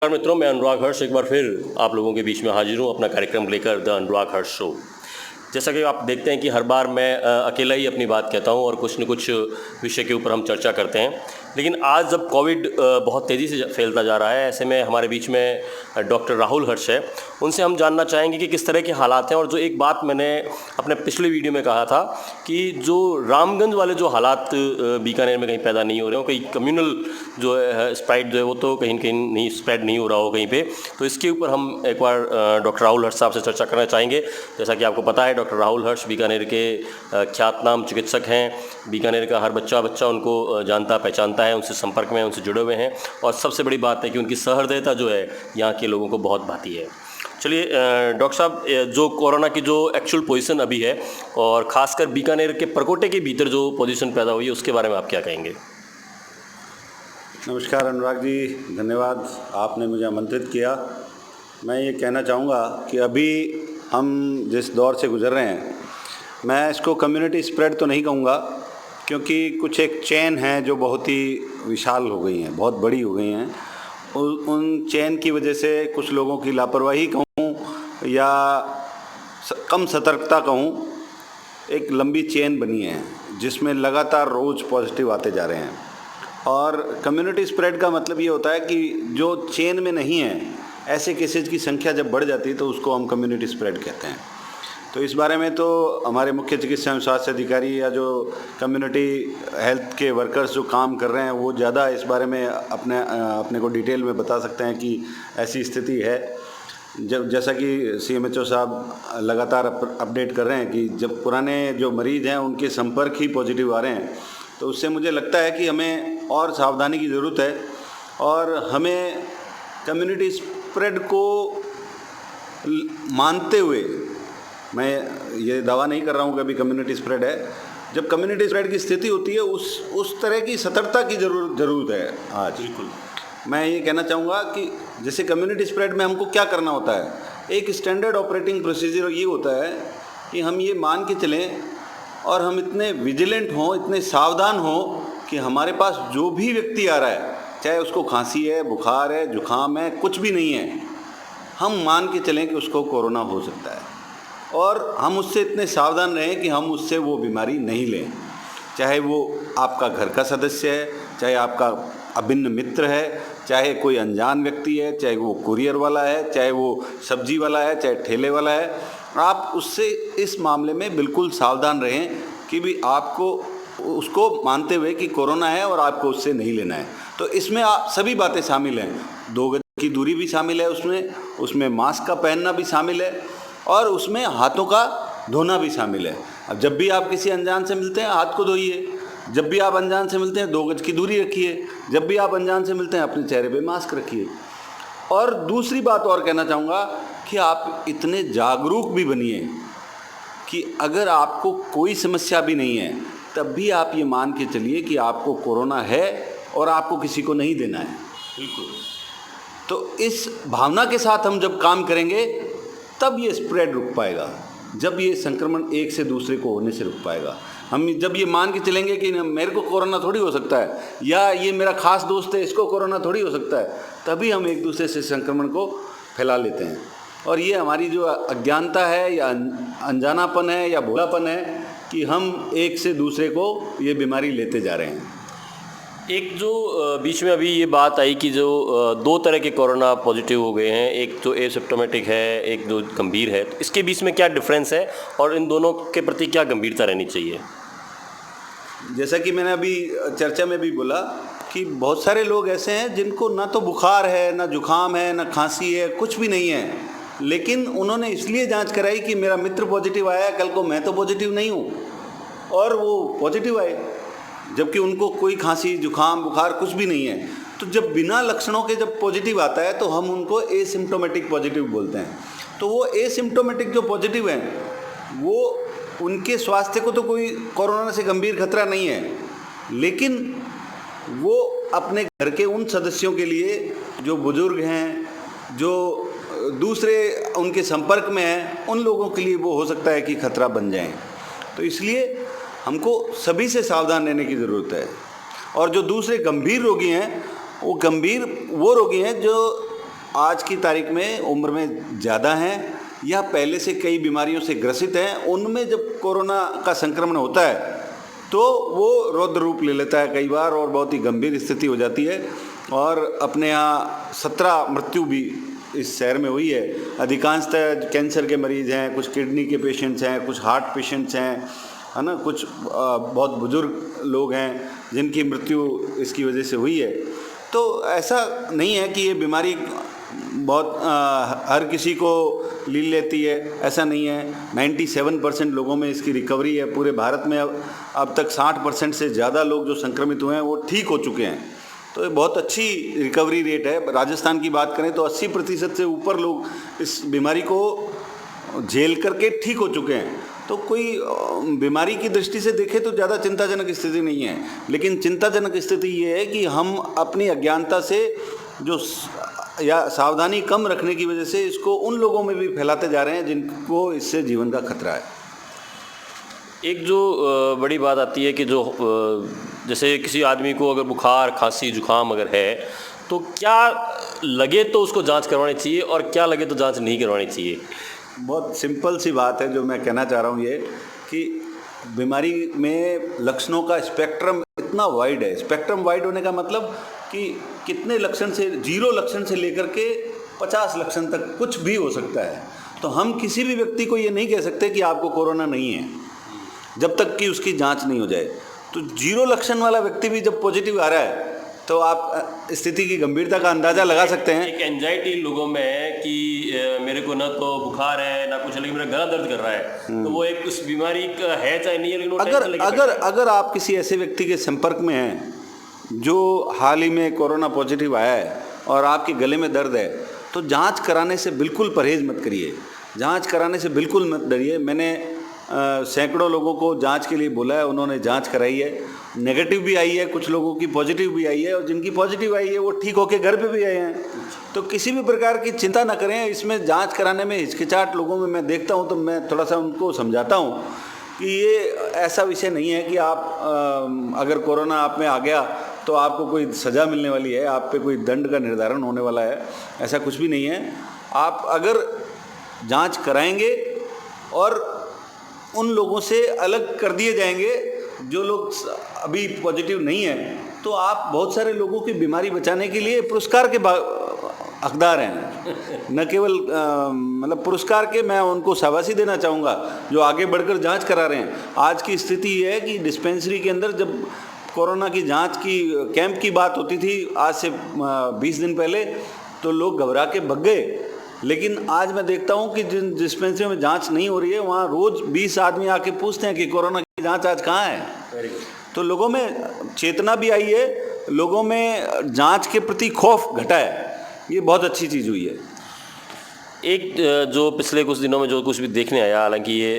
नमस्कार मित्रों, मैं अनुराग हर्ष एक बार फिर आप लोगों के बीच में हाजिर हूँ अपना कार्यक्रम लेकर द अनुराग हर्ष शो। जैसा कि आप देखते हैं कि हर बार मैं अकेला ही अपनी बात कहता हूँ और कुछ न कुछ विषय के ऊपर हम चर्चा करते हैं। लेकिन आज जब कोविड बहुत तेज़ी से फैलता जा रहा है, ऐसे में हमारे बीच में डॉक्टर राहुल हर्ष है। उनसे हम जानना चाहेंगे कि किस तरह के हालात हैं। और जो एक बात मैंने अपने पिछले वीडियो में कहा था कि जो रामगंज वाले जो हालात बीकानेर में कहीं पैदा नहीं हो रहे हो, कहीं कम्युनल जो है स्प्रेड जो है वो तो कहीं कहीं नहीं स्प्रेड नहीं हो रहा हो कहीं पे, तो इसके ऊपर हम एक बार डॉक्टर राहुल हर्ष साहब से चर्चा करना चाहेंगे। जैसा कि आपको पता है, डॉक्टर राहुल हर्ष बीकानेर के ख्यातनाम चिकित्सक हैं। बीकानेर का हर बच्चा उनको जानता पहचानता है, उनसे संपर्क में उनसे जुड़े हुए हैं। और सबसे बड़ी बात है कि उनकी सहृदयता जो है यहाँ के लोगों को बहुत भाती है। चलिए डॉक्टर साहब, जो कोरोना की जो एक्चुअल पोजीशन अभी है और ख़ासकर बीकानेर के परकोटे के भीतर जो पोजीशन पैदा हुई है, उसके बारे में आप क्या कहेंगे? नमस्कार अनुराग जी, धन्यवाद आपने मुझे आमंत्रित किया। मैं ये कहना चाहूँगा कि अभी हम जिस दौर से गुजर रहे हैं, मैं इसको कम्युनिटी स्प्रेड तो नहीं कहूँगा, क्योंकि कुछ एक चेन है जो बहुत ही विशाल हो गई हैं, बहुत बड़ी हो गई हैं। उन चेन की वजह से कुछ लोगों की लापरवाही कहूँ या कम सतर्कता कहूँ, एक लंबी चेन बनी है जिसमें लगातार रोज़ पॉजिटिव आते जा रहे हैं। और कम्युनिटी स्प्रेड का मतलब ये होता है कि जो चेन में नहीं है, ऐसे केसेज की संख्या जब बढ़ जाती है तो उसको हम कम्युनिटी स्प्रेड कहते हैं। तो इस बारे में तो हमारे मुख्य चिकित्सा एवं स्वास्थ्य अधिकारी या जो कम्युनिटी हेल्थ के वर्कर्स जो काम कर रहे हैं, वो ज़्यादा इस बारे में अपने को डिटेल में बता सकते हैं कि ऐसी स्थिति है। जैसा कि CMHO साहब लगातार अपडेट कर रहे हैं कि जब पुराने जो मरीज़ हैं उनके संपर्क ही पॉजिटिव आ रहे हैं, तो उससे मुझे लगता है कि हमें और सावधानी की ज़रूरत है। और हमें कम्युनिटी स्प्रेड को मानते हुए, मैं ये दावा नहीं कर रहा हूँ कि अभी कम्युनिटी स्प्रेड है, जब कम्युनिटी स्प्रेड की स्थिति होती है उस तरह की सतर्कता की ज़रूरत है आज। बिल्कुल, मैं ये कहना चाहूँगा कि जैसे कम्युनिटी स्प्रेड में हमको क्या करना होता है, एक स्टैंडर्ड ऑपरेटिंग प्रोसीजर ये होता है कि हम ये मान के चलें और हम इतने विजिलेंट हों, इतने सावधान हों कि हमारे पास जो भी व्यक्ति आ रहा है, चाहे उसको खांसी है, बुखार है, जुकाम है, कुछ भी नहीं है, हम मान के चलें कि उसको कोरोना हो सकता है। और हम उससे इतने सावधान रहें कि हम उससे वो बीमारी नहीं लें, चाहे वो आपका घर का सदस्य है, चाहे आपका अभिन्न मित्र है, चाहे कोई अनजान व्यक्ति है, चाहे वो कुरियर वाला है, चाहे वो सब्जी वाला है, चाहे ठेले वाला है। आप उससे इस मामले में बिल्कुल सावधान रहें कि भी आपको उसको मानते हुए कि कोरोना है और आपको उससे नहीं लेना है। तो इसमें आप सभी बातें शामिल हैं, 2 गज की दूरी भी शामिल है, उसमें मास्क का पहनना भी शामिल है, और उसमें हाथों का धोना भी शामिल है। अब जब भी आप किसी अनजान से मिलते हैं, हाथ को धोइए। जब भी आप अनजान से मिलते हैं, 2 गज की दूरी रखिए। जब भी आप अनजान से मिलते हैं, अपने चेहरे पे मास्क रखिए। और दूसरी बात और कहना चाहूँगा कि आप इतने जागरूक भी बनिए कि अगर आपको कोई समस्या भी नहीं है, तब भी आप ये मान के चलिए कि आपको कोरोना है और आपको किसी को नहीं देना है। बिल्कुल। तो इस भावना के साथ हम जब काम करेंगे, तब ये स्प्रेड रुक पाएगा, जब ये संक्रमण एक से दूसरे को होने से रुक पाएगा। हम जब ये मान के चलेंगे कि मेरे को कोरोना थोड़ी हो सकता है, या ये मेरा खास दोस्त है, इसको कोरोना थोड़ी हो सकता है, तभी हम एक दूसरे से संक्रमण को फैला लेते हैं। और ये हमारी जो अज्ञानता है या अनजानापन है या भोलापन है कि हम एक से दूसरे को ये बीमारी लेते जा रहे हैं। एक जो बीच में अभी ये बात आई कि जो 2 तरह के कोरोना पॉजिटिव हो गए हैं, एक जो एसिम्प्टोमेटिक है, एक जो गंभीर है, तो इसके बीच में क्या डिफरेंस है और इन दोनों के प्रति क्या गंभीरता रहनी चाहिए? जैसा कि मैंने अभी चर्चा में भी बोला कि बहुत सारे लोग ऐसे हैं जिनको ना तो बुखार है, ना जुकाम है, ना खांसी है, कुछ भी नहीं है, लेकिन उन्होंने इसलिए जांच कराई कि मेरा मित्र पॉजिटिव आया, कल को मैं तो पॉजिटिव नहीं हूँ, और वो पॉजिटिव आए, जबकि उनको कोई खांसी जुकाम बुखार कुछ भी नहीं है। तो जब बिना लक्षणों के जब पॉजिटिव आता है, तो हम उनको एसिम्प्टोमेटिक पॉजिटिव बोलते हैं। तो वो एसिम्प्टोमेटिक जो पॉजिटिव हैं, वो उनके स्वास्थ्य को तो कोई कोरोना से गंभीर खतरा नहीं है, लेकिन वो अपने घर के उन सदस्यों के लिए जो बुजुर्ग हैं, जो दूसरे उनके संपर्क में हैं, उन लोगों के लिए वो हो सकता है कि खतरा बन जाएं। तो इसलिए हमको सभी से सावधान रहने की ज़रूरत है। और जो दूसरे गंभीर रोगी हैं, वो रोगी हैं जो आज की तारीख में उम्र में ज़्यादा हैं या पहले से कई बीमारियों से ग्रसित हैं, उनमें जब कोरोना का संक्रमण होता है तो वो रौद्र रूप ले लेता है कई बार और बहुत ही गंभीर स्थिति हो जाती है। और अपने यहाँ 17 मृत्यु भी इस शहर में हुई है। अधिकांशतः कैंसर के मरीज़ हैं, कुछ किडनी के पेशेंट्स हैं, कुछ हार्ट पेशेंट्स हैं, है ना, कुछ बहुत बुजुर्ग लोग हैं जिनकी मृत्यु इसकी वजह से हुई है। तो ऐसा नहीं है कि ये बीमारी बहुत हर किसी को ली लेती है, ऐसा नहीं है। 97% लोगों में इसकी रिकवरी है। पूरे भारत में अब तक 60% से ज़्यादा लोग जो संक्रमित हुए हैं वो ठीक हो चुके हैं। तो ये बहुत अच्छी रिकवरी रेट है। राजस्थान की बात करें तो 80% से ऊपर लोग इस बीमारी को झेल करके ठीक हो चुके हैं। तो कोई बीमारी की दृष्टि से देखें तो ज़्यादा चिंताजनक स्थिति नहीं है। लेकिन चिंताजनक स्थिति ये है कि हम अपनी अज्ञानता से जो या सावधानी कम रखने की वजह से इसको उन लोगों में भी फैलाते जा रहे हैं जिनको इससे जीवन का खतरा है। एक जो बड़ी बात आती है कि जो जैसे किसी आदमी को अगर बुखार, खांसी, जुकाम अगर है तो क्या लगे तो उसको जांच करवानी चाहिए और क्या लगे तो जांच नहीं करवानी चाहिए? बहुत सिंपल सी बात है जो मैं कहना चाह रहा हूँ, ये कि बीमारी में लक्षणों का स्पेक्ट्रम इतना वाइड है। स्पेक्ट्रम वाइड होने का मतलब कि कितने लक्षण से, 0 लक्षण से लेकर के 50 लक्षण तक कुछ भी हो सकता है। तो हम किसी भी व्यक्ति को ये नहीं कह सकते कि आपको कोरोना नहीं है जब तक कि उसकी जांच नहीं हो जाए। तो 0 लक्षण वाला व्यक्ति भी जब पॉजिटिव आ रहा है तो आप स्थिति की गंभीरता का अंदाज़ा लगा सकते हैं। एक एंजाइटी लोगों में है कि मेरे को ना तो बुखार है ना कुछ, लेकिन मेरा गला दर्द कर रहा है, तो वो एक उस बीमारी का है चाहे नहीं है, लेकिन अगर आप किसी ऐसे व्यक्ति के संपर्क में हैं जो हाल ही में कोरोना पॉजिटिव आया है और आपके गले में दर्द है, तो जांच कराने से बिल्कुल परहेज़ मत करिए। जांच कराने से बिल्कुल मत डरिए। मैंने सैकड़ों लोगों को जांच के लिए बोला है, उन्होंने जांच कराई है, नेगेटिव भी आई है, कुछ लोगों की पॉजिटिव भी आई है और जिनकी पॉजिटिव आई है वो ठीक होकर घर पे भी आए हैं। तो किसी भी प्रकार की चिंता ना करें। इसमें जांच कराने में हिचकिचाहट लोगों में मैं देखता हूं, तो मैं थोड़ा सा उनको समझाता हूं कि ये ऐसा विषय नहीं है कि आप अगर कोरोना आप में आ गया तो आपको कोई सज़ा मिलने वाली है, आप पे कोई दंड का निर्धारण होने वाला है, ऐसा कुछ भी नहीं है। आप अगर जांच कराएंगे और उन लोगों से अलग कर दिए जाएंगे जो लोग अभी पॉजिटिव नहीं है, तो आप बहुत सारे लोगों की बीमारी बचाने के लिए पुरस्कार के हकदार हैं। न केवल मतलब पुरस्कार के, मैं उनको शाबाशी देना चाहूँगा जो आगे बढ़कर जांच करा रहे हैं। आज की स्थिति ये है कि डिस्पेंसरी के अंदर जब कोरोना की जांच की कैंप की बात होती थी आज से 20 दिन पहले, तो लोग घबरा के भग गए। लेकिन आज मैं देखता हूं कि जिन डिस्पेंसरी में जांच नहीं हो रही है वहाँ रोज़ 20 आदमी आके पूछते हैं कि कोरोना की जांच आज कहाँ है। तो लोगों में चेतना भी आई है, लोगों में जांच के प्रति खौफ घटा है। ये बहुत अच्छी चीज़ हुई है। एक जो पिछले कुछ दिनों में जो कुछ भी देखने आया, हालांकि ये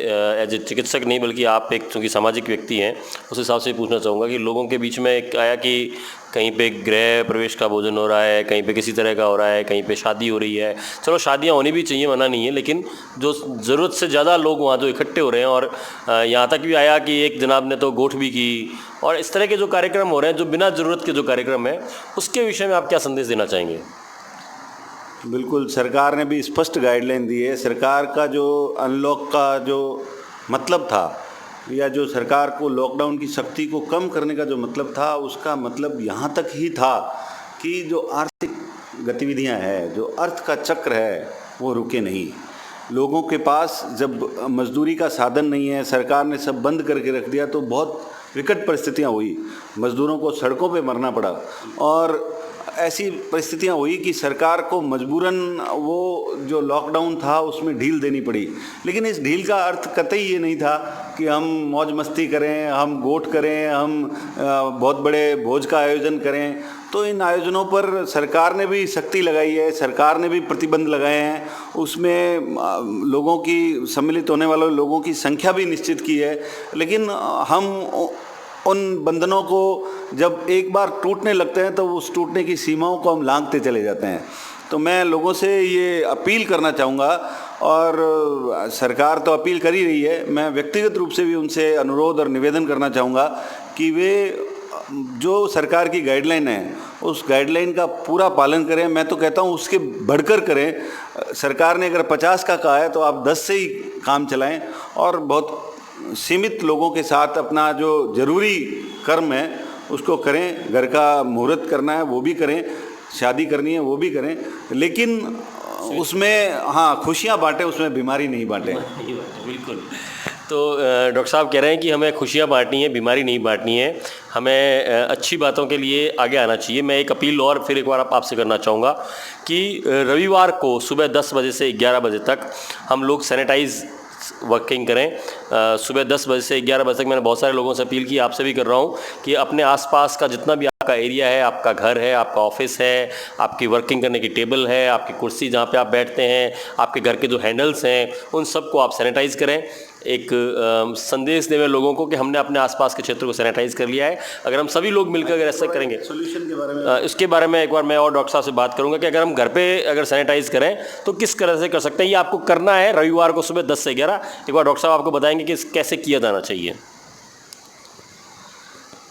एज ए चिकित्सक नहीं बल्कि आप एक चूँकि सामाजिक व्यक्ति हैं, उस हिसाब से पूछना चाहूँगा कि लोगों के बीच में एक आया कि कहीं पे गृह प्रवेश का भोजन हो रहा है, कहीं पे किसी तरह का हो रहा है, कहीं पे शादी हो रही है। चलो शादियाँ होनी भी चाहिए, मना नहीं है, लेकिन जो ज़रूरत से ज़्यादा लोग वहाँ जो इकट्ठे हो रहे हैं, और यहाँ तक भी आया कि एक जनाब ने तो गोठ भी की, और इस तरह के जो कार्यक्रम हो रहे हैं जो बिना ज़रूरत के जो कार्यक्रम है, उसके विषय में आप क्या संदेश देना चाहेंगे? बिल्कुल, सरकार ने भी स्पष्ट गाइडलाइन दी है। सरकार का जो अनलॉक का जो मतलब था, या जो सरकार को लॉकडाउन की सख्ती को कम करने का जो मतलब था, उसका मतलब यहाँ तक ही था कि जो आर्थिक गतिविधियाँ हैं, जो अर्थ का चक्र है, वो रुके नहीं। लोगों के पास जब मजदूरी का साधन नहीं है, सरकार ने सब बंद करके रख दिया, तो बहुत विकट परिस्थितियाँ हुई। मजदूरों को सड़कों पे मरना पड़ा और ऐसी परिस्थितियाँ हुई कि सरकार को मजबूरन वो जो लॉकडाउन था उसमें ढील देनी पड़ी। लेकिन इस ढील का अर्थ कतई ये नहीं था कि हम मौज मस्ती करें, हम गोठ करें, हम बहुत बड़े भोज का आयोजन करें। तो इन आयोजनों पर सरकार ने भी सख्ती लगाई है, सरकार ने भी प्रतिबंध लगाए हैं, उसमें लोगों की, सम्मिलित होने वाले लोगों की संख्या भी निश्चित की है। लेकिन हम उन बंधनों को जब एक बार टूटने लगते हैं तो उस टूटने की सीमाओं को हम लांघते चले जाते हैं। तो मैं लोगों से ये अपील करना चाहूँगा, और सरकार तो अपील कर ही रही है, मैं व्यक्तिगत रूप से भी उनसे अनुरोध और निवेदन करना चाहूँगा कि वे जो सरकार की गाइडलाइन है उस गाइडलाइन का पूरा पालन करें। मैं तो कहता हूँ उसके बढ़कर करें। सरकार ने अगर 50 का कहा है तो आप 10 से ही काम चलाएं और बहुत सीमित लोगों के साथ अपना जो ज़रूरी कर्म है उसको करें। घर का मुहूर्त करना है वो भी करें, शादी करनी है वो भी करें, लेकिन उसमें हाँ खुशियाँ बांटें, उसमें बीमारी नहीं बांटें। बिल्कुल। तो डॉक्टर साहब कह रहे हैं कि हमें खुशियाँ बांटनी है, बीमारी नहीं बांटनी है, हमें अच्छी बातों के लिए आगे आना चाहिए। मैं एक अपील और फिर एक बार आपसे करना चाहूँगा कि रविवार को सुबह 10 बजे से 11 बजे तक हम लोग सैनिटाइज वर्किंग करें। सुबह 10 बजे से 11 बजे तक मैंने बहुत सारे लोगों से अपील की, आपसे भी कर रहा हूँ कि अपने आसपास का जितना भी आपका एरिया है, आपका घर है, आपका ऑफिस है, आपकी वर्किंग करने की टेबल है, आपकी कुर्सी जहाँ पे आप बैठते हैं, आपके घर के जो हैंडल्स हैं, उन सबको आप सैनिटाइज़ करें। एक संदेश दें लोगों को कि हमने अपने आसपास के क्षेत्र को सैनिटाइज़ कर लिया है। अगर हम सभी लोग मिलकर अगर ऐसा करेंगे, सोल्यूशन के बारे में इसके बारे में एक बार मैं और डॉक्टर साहब से बात करूंगा कि अगर हम घर पे अगर सैनिटाइज़ करें तो किस तरह से कर सकते हैं। ये आपको करना है रविवार को सुबह 10 से 11। एक बार डॉक्टर साहब आपको बताएंगे कि कैसे किया जाना चाहिए।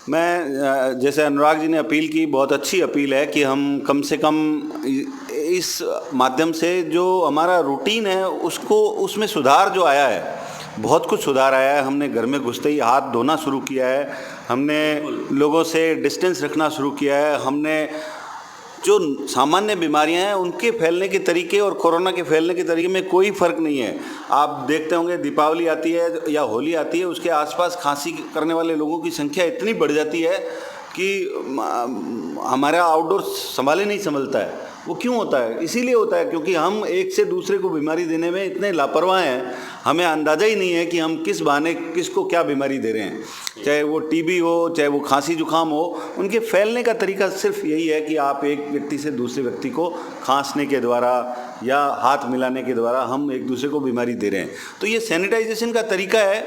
मैं जैसे अनुराग जी ने अपील की, बहुत अच्छी अपील है कि हम कम से कम इस माध्यम से जो हमारा रूटीन है उसको, उसमें सुधार जो आया है, बहुत कुछ सुधार आया है। हमने घर में घुसते ही हाथ धोना शुरू किया है, हमने लोगों से डिस्टेंस रखना शुरू किया है, हमने जो सामान्य बीमारियां हैं उनके फैलने के तरीके और कोरोना के फैलने के तरीके में कोई फ़र्क नहीं है। आप देखते होंगे दीपावली आती है या होली आती है, उसके आसपास खांसी करने वाले लोगों की संख्या इतनी बढ़ जाती है कि हमारा आउटडोर संभाले नहीं संभलता है। वो क्यों होता है? इसीलिए होता है क्योंकि हम एक से दूसरे को बीमारी देने में इतने लापरवाह हैं, हमें अंदाज़ा ही नहीं है कि हम किस बहाने किसको क्या बीमारी दे रहे हैं। चाहे वो टीबी हो, चाहे वो खांसी जुकाम हो, उनके फैलने का तरीका सिर्फ यही है कि आप एक व्यक्ति से दूसरे व्यक्ति को खांसने के द्वारा या हाथ मिलाने के द्वारा हम एक दूसरे को बीमारी दे रहे हैं। तो ये सैनिटाइजेशन का तरीका है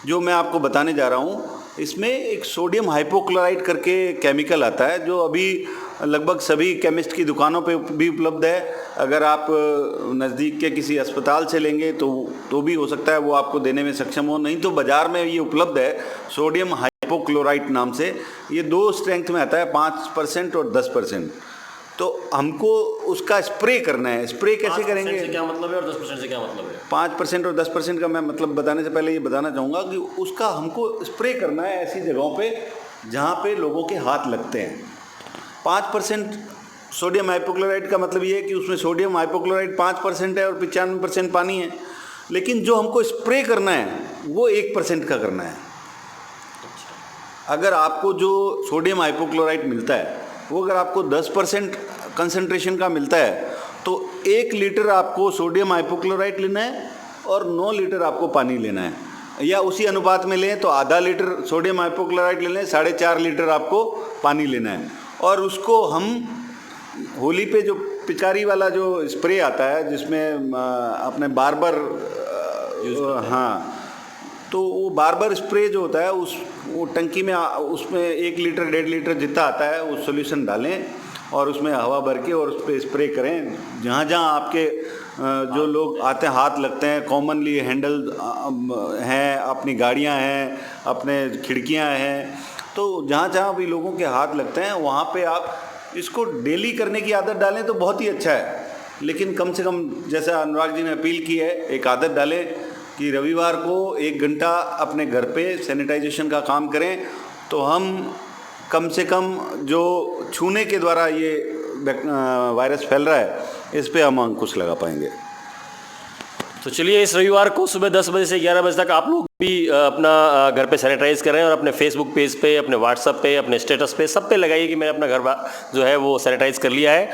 जो मैं आपको बताने जा रहा हूँ। इसमें एक सोडियम हाइपोक्लोराइड करके केमिकल आता है जो अभी लगभग सभी केमिस्ट की दुकानों पे भी उपलब्ध है। अगर आप नज़दीक के किसी अस्पताल से लेंगे तो भी हो सकता है वो आपको देने में सक्षम हो, नहीं तो बाज़ार में ये उपलब्ध है सोडियम हाइपोक्लोराइड नाम से। ये 2 स्ट्रेंथ में आता है, 5% और 10%। तो हमको उसका स्प्रे करना है। स्प्रे कैसे करेंगे? 5% से क्या मतलब है और 10% से क्या मतलब है? 5% और 10% का मैं मतलब बताने से पहले ये बताना चाहूँगा कि उसका हमको स्प्रे करना है ऐसी जगहों पे जहाँ पे लोगों के हाथ लगते हैं। 5% सोडियम हाइपोक्लोराइड का मतलब ये है कि उसमें सोडियम हाइपोक्लोराइड 5% है और 95% पानी है, लेकिन जो हमको स्प्रे करना है वो 1% का करना है। अगर आपको जो सोडियम हाइपोक्लोराइड मिलता है वो अगर आपको 10% कंसंट्रेशन का मिलता है तो 1 लीटर आपको सोडियम हाइपोक्लोराइड लेना है और 9 लीटर आपको पानी लेना है, या उसी अनुपात में लें तो आधा लीटर सोडियम हाइपोक्लोराइड ले लें, 4.5 लीटर आपको पानी लेना है। और उसको हम होली पे जो पिचकारी वाला जो स्प्रे आता है जिसमें अपने बार हाँ, तो वो बार स्प्रे जो होता है वो टंकी में उसमें 1 लीटर 1.5 लीटर जितना आता है वो सॉल्यूशन डालें और उसमें हवा भर के और उस पर स्प्रे करें। जहाँ जहाँ आपके जो लोग आते हैं हाथ लगते हैं, कॉमनली हैंडल हैं, अपनी गाड़ियाँ हैं, अपने खिड़कियाँ हैं, तो जहाँ जहाँ भी लोगों के हाथ लगते हैं वहाँ पे आप इसको डेली करने की आदत डालें तो बहुत ही अच्छा है। लेकिन कम से कम जैसा अनुराग जी ने अपील की है, एक आदत डालें कि रविवार को 1 घंटा अपने घर पे सैनिटाइजेशन का काम करें, तो हम कम से कम जो छूने के द्वारा ये वायरस फैल रहा है इस पे हम अंकुश लगा पाएंगे। तो चलिए इस रविवार को सुबह 10 बजे से 11 बजे तक आप लोग भी अपना घर पे सैनिटाइज करें और अपने फेसबुक पेज पे, अपने व्हाट्सएप पे, अपने स्टेटस पे सब पे लगाइए कि मैंने अपना घर जो है वो सैनिटाइज कर लिया है।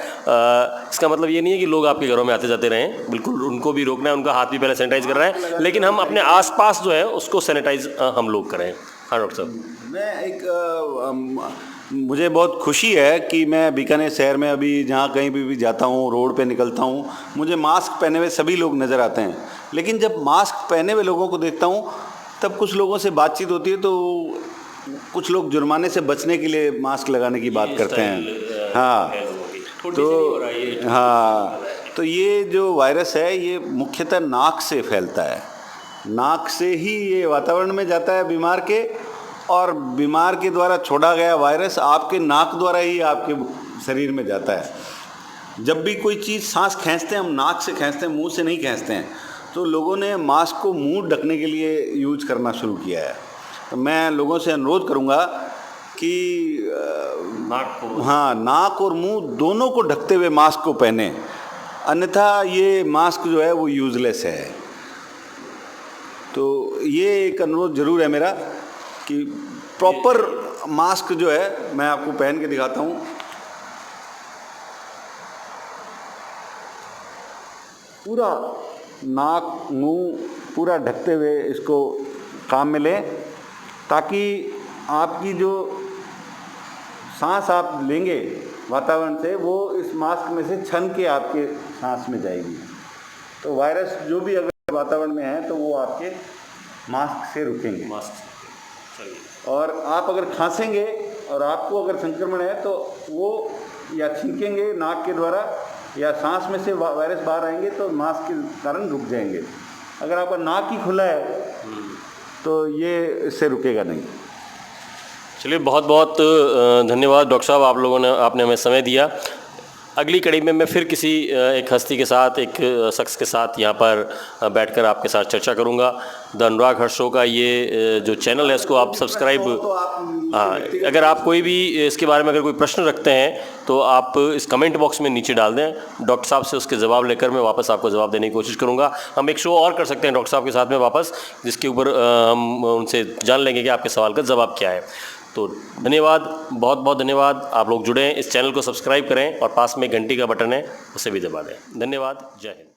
इसका मतलब ये नहीं है कि लोग आपके घरों में आते जाते रहें, बिल्कुल उनको भी रोकना है, उनका हाथ भी पहले सैनिटाइज कर रहे हैं, लेकिन हम अपने आसपास जो है उसको सैनिटाइज हम लोग करें। हाँ डॉक्टर साहब, मैं मुझे बहुत खुशी है कि मैं बीकानेर शहर में अभी जहाँ कहीं भी जाता हूँ, रोड पे निकलता हूँ, मुझे मास्क पहने हुए सभी लोग नज़र आते हैं। लेकिन जब मास्क पहने हुए लोगों को देखता हूँ तब कुछ लोगों से बातचीत होती है तो कुछ लोग जुर्माने से बचने के लिए मास्क लगाने की बात करते हैं। हाँ, तो ये जो वायरस है ये मुख्यतः नाक से फैलता है, नाक से ही ये वातावरण में जाता है बीमार के, और बीमार के द्वारा छोड़ा गया वायरस आपके नाक द्वारा ही आपके शरीर में जाता है। जब भी कोई चीज़ सांस खींचते हैं, हम नाक से खींचते हैं, मुंह से नहीं खींचते हैं। तो लोगों ने मास्क को मुंह ढकने के लिए यूज करना शुरू किया है। तो मैं लोगों से अनुरोध करूंगा कि नाक और मुंह दोनों को ढकते हुए मास्क को पहने, अन्यथा ये मास्क जो है वो यूजलेस है। तो ये एक अनुरोध ज़रूर है मेरा कि प्रॉपर मास्क जो है, मैं आपको पहन के दिखाता हूँ। पूरा नाक मुंह पूरा ढकते हुए इसको काम में लें, ताकि आपकी जो सांस आप लेंगे वातावरण से, वो इस मास्क में से छन के आपके सांस में जाएगी। तो वायरस जो भी अगर वातावरण में है तो वो आपके मास्क से रुकेंगे। और आप अगर खांसेंगे और आपको अगर संक्रमण है तो वो या छींकेंगे नाक के द्वारा या सांस में से वायरस बाहर आएंगे तो मास्क के कारण रुक जाएंगे। अगर आपका नाक ही खुला है तो ये इससे रुकेगा नहीं। चलिए, बहुत बहुत धन्यवाद डॉक्टर साहब, आपने हमें समय दिया। अगली कड़ी में मैं फिर किसी एक हस्ती के साथ, एक शख्स के साथ यहाँ पर बैठकर आपके साथ चर्चा करूँगा। द अनुराग हर्ष शो का ये जो चैनल है इसको आप सब्सक्राइब, हाँ, अगर आप कोई भी इसके बारे में अगर कोई प्रश्न रखते हैं तो आप इस कमेंट बॉक्स में नीचे डाल दें। डॉक्टर साहब से उसके जवाब लेकर मैं वापस आपको जवाब देने की कोशिश करूँगा। हम एक शो और कर सकते हैं डॉक्टर साहब के साथ में वापस, जिसके ऊपर हम उनसे जान लेंगे कि आपके सवाल का जवाब क्या है। तो धन्यवाद, बहुत बहुत धन्यवाद। आप लोग जुड़ें, इस चैनल को सब्सक्राइब करें और पास में घंटी का बटन है उसे भी दबा दें। धन्यवाद, जय हिंद।